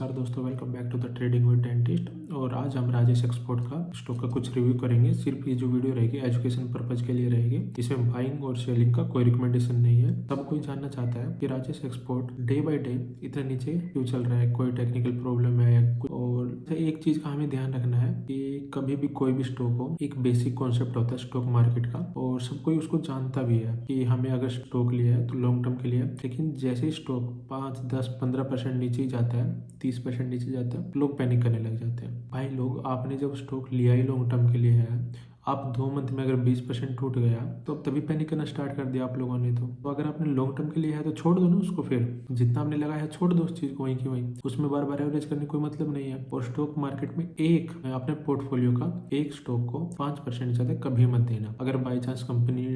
नमस्कार दोस्तों, welcome back to the trading with dentist. और आज हम राजेश एक्सपोर्ट का स्टॉक का कुछ रिव्यू करेंगे। सिर्फ ये जो वीडियो रहेगी एजुकेशन पर्पज के लिए रहेगी। इसमें बाइंग और सेलिंग का कोई रिकमेंडेशन नहीं है। सब कोई जानना चाहता है कि Rajesh export day by day इतना नीचे क्यों चल रहा है, कोई टेक्निकल प्रॉब्लम है या कुछ। और एक चीज का हमें ध्यान रखना है कि कभी भी कोई भी स्टॉक हो, एक बेसिक कॉन्सेप्ट होता है स्टॉक मार्केट का, और सब कोई उसको जानता भी है कि हमें अगर स्टॉक लिया है तो लॉन्ग टर्म के लिए। लेकिन जैसे ही स्टॉक 5, 10, 15% नीचे ही जाता है, 30% नीचे जाता है, लोग पैनिक करने लग जाते हैं। भाई लोग, आपने जब स्टॉक लिया ही लॉन्ग टर्म के लिए है, आप 2 मंथ में अगर 20% टूट गया तो अब तभी पैनिक करना स्टार्ट कर दिया आप लोगों ने। तो अगर आपने लॉन्ग टर्म के लिए है तो छोड़ दो ना उसको, फिर जितना आपने लगाया है छोड़ दो उस चीज को वहीं की वहीं। उसमें बार बार एवरेज करने कोई मतलब नहीं है। और स्टॉक मार्केट में एक अपने पोर्टफोलियो का एक स्टॉक को 5% ज्यादा कभी मत देना। अगर बाई चांस कंपनी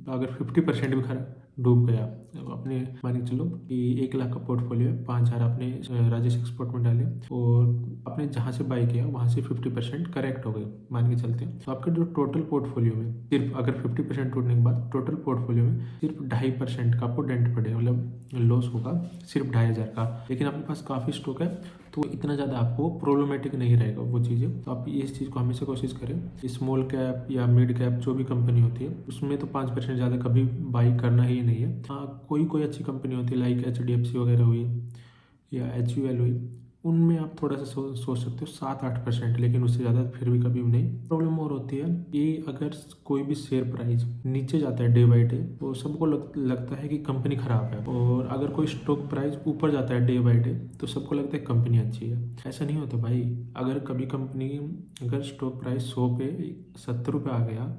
अगर 50% भी खराब डूब गया, अपने मान के चलो कि 1 लाख का पोर्टफोलियो है, 5,000 आपने राजेश एक्सपोर्ट में डाले और आपने जहां से बाई किया वहां से 50% करेक्ट हो गए, मान के चलते हैं, तो आपके जो टोटल पोर्टफोलियो में सिर्फ अगर 50% टूटने के बाद टोटल पोर्टफोलियो में सिर्फ 2.5% का आपको डेंट पड़े, मतलब लॉस होगा सिर्फ 2,500 का। लेकिन आपके पास काफी स्टॉक है तो इतना ज़्यादा आपको प्रॉब्लमेटिक नहीं रहेगा वो चीज़ें। तो आप इस चीज़ को हमेशा कोशिश करें। स्मॉल कैप या मिड कैप जो भी कंपनी होती है उसमें तो 5% ज़्यादा कभी बाई करना ही नहीं है। हाँ, कोई अच्छी कंपनी होती है लाइक HDFC वगैरह हुई या HUL हुई, उनमें आप थोड़ा सा सोच सकते हो 7-8%, लेकिन उससे ज़्यादा फिर भी कभी नहीं। प्रॉब्लम और होती है कि अगर कोई भी शेयर प्राइस नीचे जाता है डे बाई डे तो सबको लगता है कि कंपनी खराब है, और अगर कोई स्टॉक प्राइस ऊपर जाता है डे बाई डे तो सबको लगता है कंपनी अच्छी है। ऐसा नहीं होता भाई। अगर कभी कंपनी अगर स्टॉक प्राइस 100 पे 70 रुपये आ गया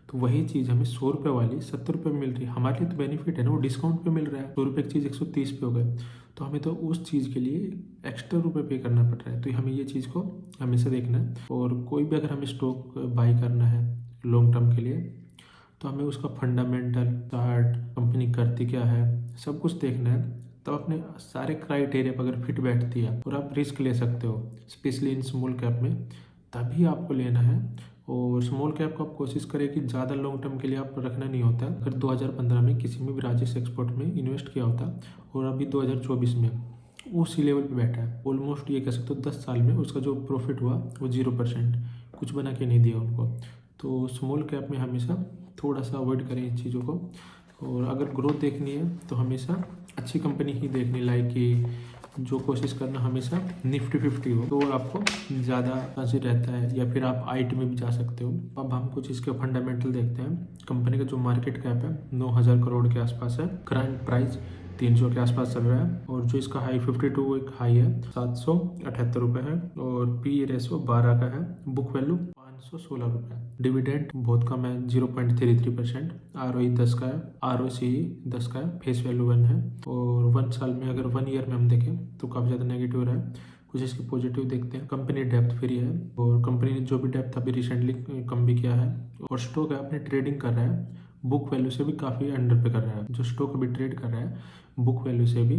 तो वही चीज़ हमें 100 रुपये वाली 70 रुपये मिल रही है, हमारे लिए तो बेनिफिट है ना, वो डिस्काउंट पे मिल रहा है। 100 रुपये की चीज़ 130 पे हो गए तो हमें तो उस चीज़ के लिए एक्स्ट्रा रुपये पे करना पड़ रहा है। तो हमें ये चीज़ को हमेशा देखना है। और कोई भी अगर हमें स्टॉक बाई करना है लॉन्ग टर्म के लिए तो हमें उसका फंडामेंटल चार्ट, कंपनी करती क्या है, सब कुछ देखना है। तब अपने सारे क्राइटेरिया पर अगर फिट बैठती है और आप रिस्क ले सकते हो, स्पेशली इन स्मॉल कैप में, तभी आपको लेना है। और स्मॉल कैप को आप कोशिश करें कि ज़्यादा लॉन्ग टर्म के लिए आप रखना नहीं होता। अगर 2015 में किसी में भी राजेश एक्सपोर्ट में इन्वेस्ट किया होता और अभी 2024 में उसी लेवल पे बैठा है, ऑलमोस्ट ये कह सकते हो 10 साल में उसका जो प्रॉफिट हुआ वो 0%, कुछ बना के नहीं दिया उनको। तो स्मॉल कैप में हमेशा थोड़ा सा अवॉइड करें इस चीज़ों को। और अगर ग्रोथ देखनी है तो हमेशा अच्छी कंपनी ही देखनी, लाइक कि जो कोशिश करना हमेशा निफ्टी 50 हो तो आपको ज़्यादा चांसेस रहता है। या फिर आप IT में भी जा सकते हो। अब हम कुछ इसके फंडामेंटल देखते हैं। कंपनी का जो मार्केट कैप है 9,000 करोड़ के आसपास है, करंट प्राइस 300 के आसपास चल रहा है, और जो इसका हाई 52 एक हाई है 778 रुपये है, और PE रेशो 12 का है, बुक वैल्यू 516 रुपये। डिविडेंड बहुत कम है 0.33%, ROE 10 का है, ROCE 10 का है, फेस वैल्यू 1 है। और 1 साल में अगर 1 ईयर में हम देखें तो काफ़ी ज़्यादा नेगेटिव रहा है। कुछ इसके पॉजिटिव देखते हैं। कंपनी डेप्थ फ्री है, और कंपनी ने जो भी डेप्थ अभी रिसेंटली कम भी किया है, और स्टॉक है अपनी ट्रेडिंग कर रहा है बुक वैल्यू से भी काफ़ी अंडर पे कर रहा है। जो स्टॉक अभी ट्रेड कर रहा है बुक वैल्यू से भी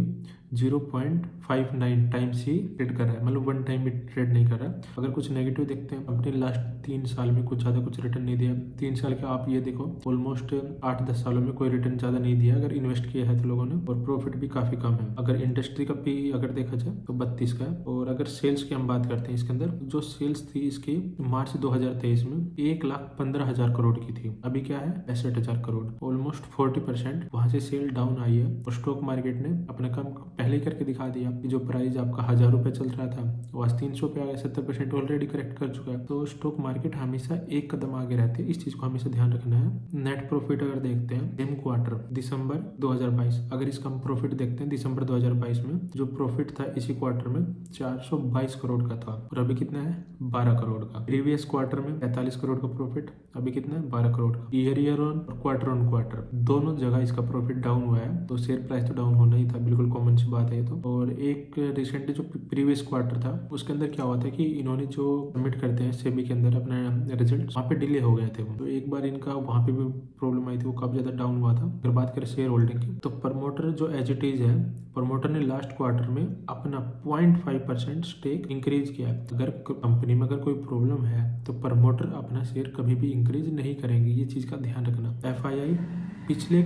0.59 टाइम्स ही ट्रेड कर रहा है, मतलब 1 टाइम भी ट्रेड नहीं कर रहा है। अगर कुछ नेगेटिव देखते हैं, कंपनी लास्ट 3 साल में कुछ ज़्यादा कुछ रिटर्न नहीं दिया। 3 साल के आप ये देखो, ऑलमोस्ट 8-10 सालों में कोई रिटर्न ज़्यादा नहीं दिया अगर इन्वेस्ट किया है तो लोगों ने, और प्रॉफिट भी काफ़ी कम है। अगर इंडस्ट्री का भी अगर देखा जाए तो 32 का है। और अगर सेल्स की हम बात करते हैं, इसके अंदर जो सेल्स थी इसकी मार्च 2023 में 1,15,000 करोड़ की थी, अभी क्या है 65,000 करोड़, ऑलमोस्ट 40% वहां से सेल डाउन आई है। और स्टॉक मार्केट ने अपना काम पहले ही करके दिखा दिया कि जो प्राइस आपका 1,000 रुपये चल रहा था वो आज 300 पे आ गया, 70% ऑलरेडी करेक्ट कर चुका है। तो स्टॉक मार्केट हमेशा एक कदम आगे रहते हैं, इस चीज को हमेशा ध्यान रखना है। नेट प्रॉफिट अगर देखते हैं सेम क्वार्टर दिसंबर 2022, अगर इसका हम प्रॉफिट देखते हैं दिसंबर 2022 में जो प्रॉफिट था इसी क्वार्टर में 422 करोड़ का था, और अभी कितना है 12 करोड़ का। प्रीवियस क्वार्टर में 45 करोड़ का प्रॉफिट, अभी कितना है 12 करोड़ का। ईयर ऑन और क्वार्टर दोनों जगह इसका प्रॉफिट डाउन हुआ है, तो शेयर प्राइस तो डाउन होना ही था, बिल्कुल कॉमन सी बात है तो। और एक रिसेंटली जो प्रीवियस क्वार्टर था उसके अंदर क्या हुआ था कि इन्होंने जो सबमिट करते हैं सेबी के अंदर अपने रिजल्ट, वहाँ पे डिले हो गए थे वो, तो एक बार इनका वहाँ पे भी प्रॉब्लम आई थी, वो काफी ज्यादा डाउन हुआ था। अगर बात करें शेयर होल्डिंग की तो प्रमोटर जो एज इट इज है, प्रमोटर ने लास्ट क्वार्टर में अपना 0.5% स्टेक इंक्रीज किया। अगर कंपनी में अगर कोई प्रॉब्लम है तो प्रमोटर अपना शेयर कभी भी इंक्रीज नहीं करेंगे, ये चीज का ध्यान रखना। FII पिछले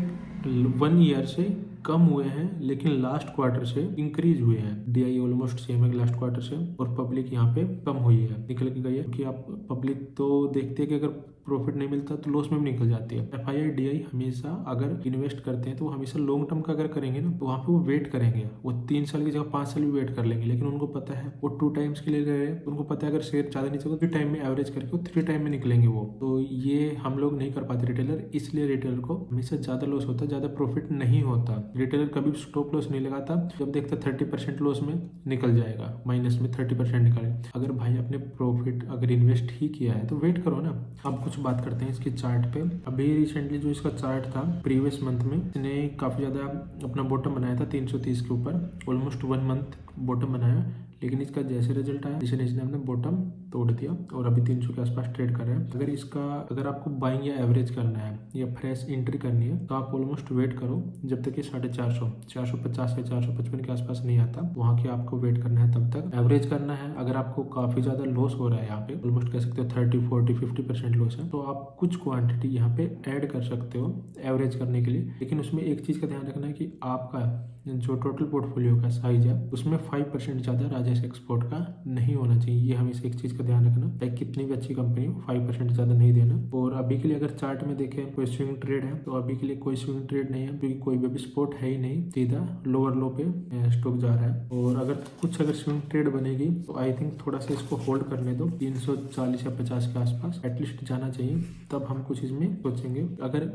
1 ईयर से कम हुए हैं, लेकिन लास्ट क्वार्टर से इंक्रीज हुए हैं। DI ऑलमोस्ट सेम है लास्ट क्वार्टर से, और पब्लिक यहाँ पे कम हुई है, निकल के गई है। क्योंकि आप पब्लिक तो देखते है कि अगर प्रॉफिट नहीं मिलता तो लॉस में भी निकल जाती है। FII DI हमेशा अगर इन्वेस्ट करते हैं तो वो हमेशा लॉन्ग टर्म का अगर करेंगे ना, तो वहाँ पे वो वेट करेंगे। वो 3 साल की जगह 5 साल भी वेट कर लेंगे, लेकिन उनको पता है वो 2 टाइम्स के लिए गए। उनको पता है अगर शेयर ज़्यादा नीचे होगा 3 टाइम में एवरेज करके वो 3 टाइम में निकलेंगे वो। तो ये हम लोग नहीं कर पाते रिटेलर, इसलिए रिटेलर को हमेशा ज़्यादा लॉस होता है, ज़्यादा प्रॉफिट नहीं होता। रिटेलर कभी स्टॉप लॉस नहीं लगाता, जब देखता 30% लॉस में निकल जाएगा, माइनस में 30% निकले। अगर भाई अपने प्रॉफिट अगर इन्वेस्ट ही किया है तो वेट करो ना। अब कुछ बात करते हैं इसकी चार्ट पे। अभी रिसेंटली जो इसका चार्ट था प्रीवियस मंथ में, इसने काफ़ी ज़्यादा अपना बॉटम बनाया था 330 के ऊपर, ऑलमोस्ट 1 मंथ बॉटम बनाया। लेकिन इसका जैसे रिजल्ट आया, जैसे इसने अपने बॉटम तोड़ दिया और अभी 300 के आसपास ट्रेड कर रहे हैं। अगर आपको बाइंग या एवरेज करना है या फ्रेश एंट्री करनी है तो आप ऑलमोस्ट वेट करो जब तक ये 450 या 455 के आसपास नहीं आता, वहाँ के आपको वेट करना है। तब तक एवरेज करना है। अगर आपको काफ़ी ज़्यादा लॉस हो रहा है यहाँ पे, ऑलमोस्ट कह सकते हो 30, 40, 50% लॉस है, तो आप कुछ क्वांटिटी यहाँ पे ऐड कर सकते हो एवरेज करने के लिए। लेकिन उसमें एक चीज़ का ध्यान रखना है कि आपका जो टोटल पोर्टफोलियो का साइज है उसमें 5% ज़्यादा राजेश एक्सपोर्ट का नहीं होना चाहिए। ये हमेशा एक चीज़ का ध्यान रखना, चाहे कितनी भी अच्छी कंपनी हो, 5% ज़्यादा नहीं देना। और अभी के लिए अगर चार्ट में देखें कोई स्विंग ट्रेड है, तो अभी के लिए कोई स्विंग ट्रेड नहीं है, क्योंकि कोई भी सपोर्ट है ही नहीं, सीधा लोअर लो पे स्टॉक जा रहा है। और अगर स्विंग ट्रेड बनेगी तो आई थिंक थोड़ा सा इसको होल्ड करने दो, 340 या 50 के आसपास एटलीस्ट जाना चाहिए, तब हम कुछ इसमें सोचेंगे। अगर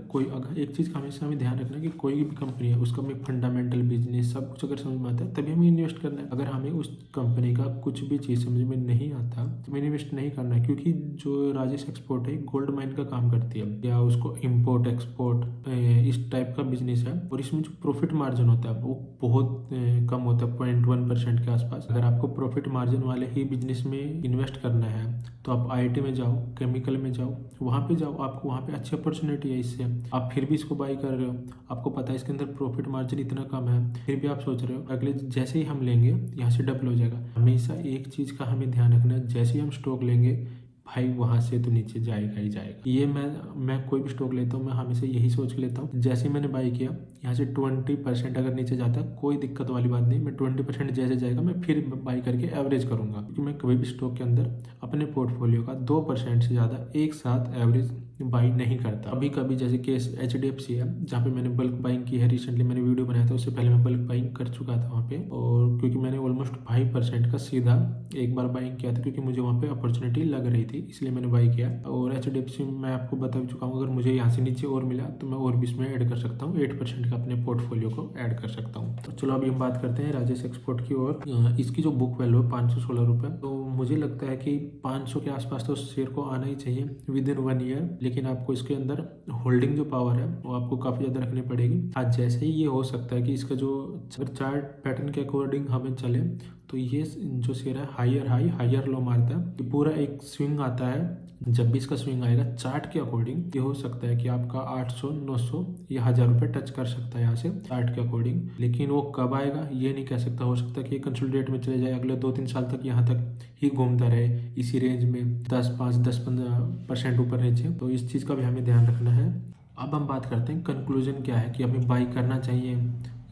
एक चीज़ का हमेशा हमें ध्यान रखना कि कोई भी कंपनी है उसका हमें फंडामेंटल बिजनेस सब कुछ अगर समझ में आता है तभी हमें इन्वेस्ट करना है। अगर हमें उस कंपनी का कुछ भी चीज़ समझ में नहीं आता तो हमें इन्वेस्ट नहीं करना है। क्योंकि जो राजेश एक्सपोर्ट है गोल्ड माइन का काम करती है, या उसको इम्पोर्ट एक्सपोर्ट इस टाइप का बिजनेस है, और इसमें जो प्रॉफिट मार्जिन होता है वो बहुत कम होता है, 0.1% के आसपास। अगर आपको प्रॉफिट मार्जिन वाले ही बिजनेस में इन्वेस्ट करना है तो आप IT में जाओ, केमिकल में जाओ, वहाँ पे जाओ, आपको वहाँ पे अच्छी अपॉर्चुनिटी है। इससे आप फिर भी इसको बाई कर रहे हो, आपको पता है इसके अंदर प्रॉफिट मार्जिन इतना कम है, फिर भी आप सोच रहे हो अगले जैसे ही हम लेंगे यहाँ से डबल हो जाएगा। हमेशा एक चीज़ का हमें ध्यान रखना है, जैसे ही हम स्टॉक लेंगे भाई वहाँ से तो नीचे जाएगा ही जाएगा। ये मैं कोई भी स्टॉक लेता हूँ, मैं हमेशा यही सोच के लेता हूँ, जैसे ही मैंने बाई किया यहाँ से 20% अगर नीचे जाता है कोई दिक्कत वाली बात नहीं, मैं 20% जैसे जाएगा मैं फिर बाई करके एवरेज करूँगा। क्योंकि मैं कभी भी स्टॉक के अंदर अपने पोर्टफोलियो का 2% से ज़्यादा एक साथ एवरेज बाई नहीं करता। अभी कभी जैसे केस HDFC है जहाँ पे मैंने बल्क बाइंग की है, रिसेंटली मैंने वीडियो बनाया था, उससे पहले मैं बल्क बाइंग कर चुका था वहाँ पे। और क्योंकि मैंने ऑलमोस्ट 5% का सीधा एक बार बाइंग किया था, क्योंकि मुझे वहाँ पे अपॉर्चुनिटी लग रही थी, इसलिए मैंने बाई किया। और HDFC मैं आपको बता चुका हूँ, अगर मुझे यहाँ से नीचे और मिला तो मैं और भी इसमें ऐड कर सकता हूँ, 8% का अपने पोर्टफोलियो को ऐड कर सकता हूँ। तो चलो अभी हम बात करते हैं राजेश एक्सपोर्ट की। और इसकी जो बुक वैल्यू है 516 रुपये, तो मुझे लगता है कि 500 के आसपास तो शेयर को आना ही चाहिए विदिन 1 ईयर। लेकिन आपको इसके अंदर होल्डिंग जो पावर है वो आपको काफ़ी ज़्यादा रखनी पड़ेगी। आज जैसे ही ये हो सकता है कि इसका जो चार्ट पैटर्न के अकॉर्डिंग हमें चले तो ये जो शेयर है हायर हाई हायर लो मारता है, तो पूरा एक स्विंग आता है। जब भी इसका स्विंग आएगा चार्ट के अकॉर्डिंग ये हो सकता है कि आपका 800, 900 या 1000 रुपये टच कर सकता है यहाँ से चार्ट के अकॉर्डिंग। लेकिन वो कब आएगा ये नहीं कह सकता, हो सकता है कि कंसोलिडेट में चले जाए, अगले 2-3 साल तक यहाँ तक ही घूमता रहे इसी रेंज में 10-15% ऊपर नीचे। तो इस चीज़ का भी हमें ध्यान रखना है। अब हम बात करते हैं कंक्लूजन क्या है, कि हमें बाई करना चाहिए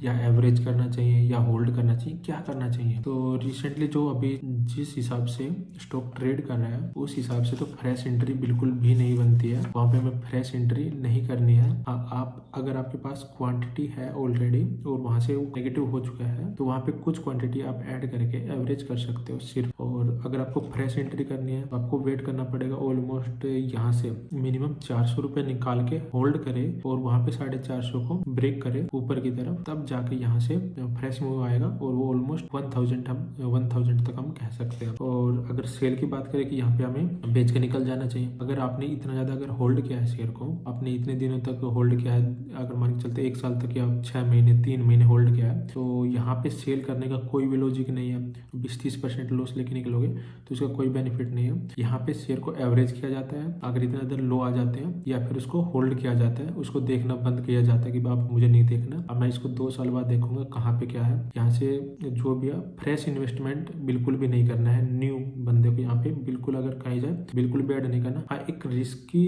या एवरेज करना चाहिए या होल्ड करना चाहिए, क्या करना चाहिए। तो रिसेंटली जो अभी जिस हिसाब से स्टॉक ट्रेड कर रहा है उस हिसाब से तो फ्रेश एंट्री बिल्कुल भी नहीं बनती है, वहाँ पे हमें फ्रेश एंट्री नहीं करनी है। आप अगर आपके पास क्वांटिटी है ऑलरेडी और वहाँ से वो नेगेटिव हो चुका है तो वहाँ पे कुछ क्वांटिटी आप ऐड करके एवरेज कर सकते हो सिर्फ। और अगर आपको फ्रेश एंट्री करनी है तो आपको वेट करना पड़ेगा ऑलमोस्ट यहाँ से मिनिमम 400 रुपये निकाल के होल्ड करे और वहाँ पे 450 को ब्रेक करे ऊपर की तरफ, तब जाके यहाँ से फ्रेश मूव आएगा और वो ऑलमोस्ट 1000 तक हम कह सकते हैं। और अगर सेल की बात करें कि यहाँ पे हमें बेच के निकल जाना चाहिए। अगर आपने इतना ज़्यादा अगर होल्ड किया है शेयर को, आपने इतने दिनों तक होल्ड किया है, अगर मान के चलते 1 साल तक या 6 महीने 3 महीने होल्ड किया है, तो यहाँ पे सेल करने का कोई भी लॉजिक नहीं है। 20-30% लॉस लेके निकलोगे तो उसका कोई बेनिफिट नहीं है। यहाँ पे शेयर को एवरेज किया जाता है, अगर इतना ज़्यादा लो आ जाते हैं, या फिर उसको होल्ड किया जाता है, उसको देखना बंद किया जाता है कि आप मुझे नहीं देखना, अब मैं इसको 2 साल बाद देखूंगा कहाँ पे क्या है। यहाँ से जो भी है फ्रेश इन्वेस्टमेंट बिल्कुल भी नहीं नहीं करना है न्यू बंदे को यहाँ पे, बिल्कुल अगर कहीं जाए बिल्कुल भी ऐड नहीं करना। हाँ, एक रिस्की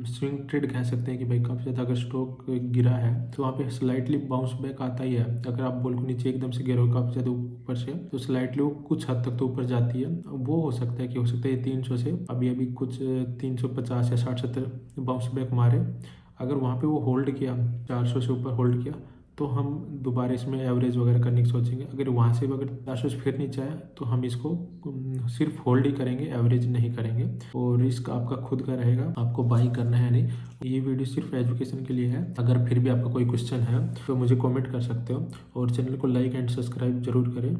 स्विंग ट्रेड कह सकते हैं कि भाई काफ़ी ज़्यादा अगर स्टॉक गिरा है तो वहाँ पे स्लाइटली बाउंस बैक आता ही है। अगर आप बॉल को नीचे एकदम से गिरो काफ़ी ज़्यादा ऊपर से तो स्लाइटली वो कुछ हद तक तो ऊपर जाती है। वो हो सकता है कि हो सकता है 300 से अभी अभी कुछ 350 या 60-70 बाउंस बैक मारे। अगर वहाँ पे वो होल्ड किया 400 से ऊपर होल्ड किया तो हम दोबारा इसमें एवरेज वगैरह करने की सोचेंगे। अगर वहाँ से अगर 400 से फिर नीचे आया तो हम इसको सिर्फ होल्ड ही करेंगे, एवरेज नहीं करेंगे। और रिस्क आपका खुद का रहेगा, आपको बाई करना है नहीं। ये वीडियो सिर्फ एजुकेशन के लिए है। अगर फिर भी आपका कोई क्वेश्चन है तो मुझे कमेंट कर सकते हो और चैनल को लाइक एंड सब्सक्राइब जरूर करें।